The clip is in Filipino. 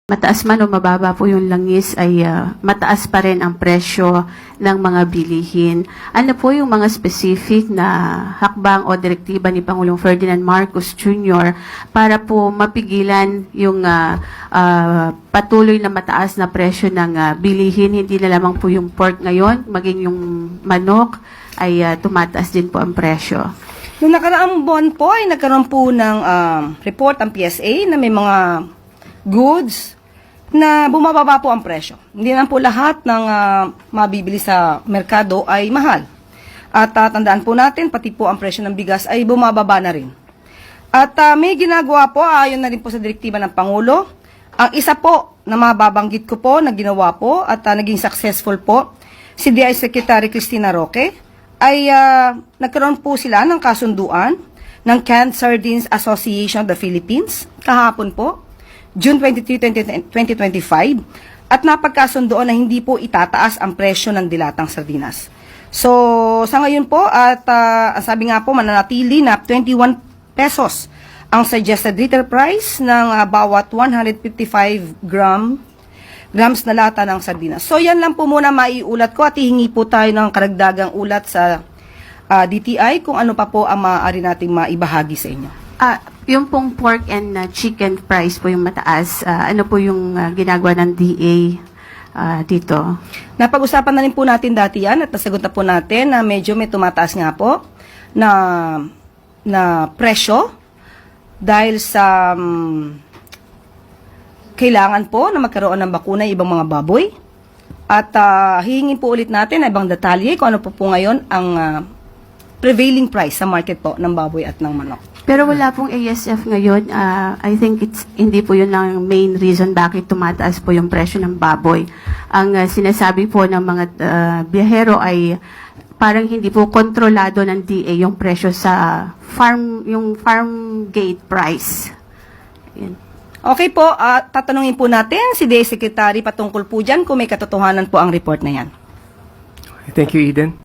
Mataas man o mababa po yung langis ay mataas pa rin ang presyo ng mga bilihin. Ano po yung mga specific na hakbang o direktiba ni Pangulong Ferdinand Marcos Jr. para po mapigilan yung patuloy na mataas na presyo ng bilihin? Hindi na lamang po yung pork ngayon, maging yung manok ay tumataas din po ang presyo. Noong nakaraang buwan po ay nagkaroon po ng report ang PSA na may mga goods na bumababa po ang presyo. Hindi naman po lahat ng mabibili sa merkado ay mahal. At tandaan po natin, pati po ang presyo ng bigas ay bumababa na rin. At may ginagawa po, ayon na rin po sa direktiba ng Pangulo. Ang isa po na mababanggit ko po na ginawa po at naging successful po, si DI Secretary Cristina Roque, ay nagkaroon po sila ng kasunduan ng Canned Sardines Association of the Philippines kahapon po, June 23, 2025, at napagkasundoon na hindi po itataas ang presyo ng dilatang sardinas. So, sa ngayon po, at sabi nga po, mananatili na 21 pesos ang suggested retail price ng bawat 155 grams na lata ng sardinas. So, yan lang po muna maiulat ko at hihingi po tayo ng karagdagang ulat sa DTI kung ano pa po ang maaari nating maibahagi sa inyo. Yung pong pork and chicken price po yung mataas, ano po yung ginagawa ng DA dito? Napag-usapan na rin po natin dati yan at nasagot na po natin na medyo may tumataas nga po na presyo dahil sa kailangan po na magkaroon ng bakuna yung ibang mga baboy. At hihingin po ulit natin na ibang detalye kung ano po ngayon ang prevailing price sa market po ng baboy at ng manok. Pero wala pong ASF ngayon. I think hindi po yun ang main reason bakit tumataas po yung presyo ng baboy. Ang sinasabi po ng mga biyahero ay parang hindi po kontrolado ng DA yung presyo sa farm gate price. Yan. Okay po, tatanungin po natin si DA Secretary patungkol po dyan kung may katotohanan po ang report na yan. Thank you, Eden.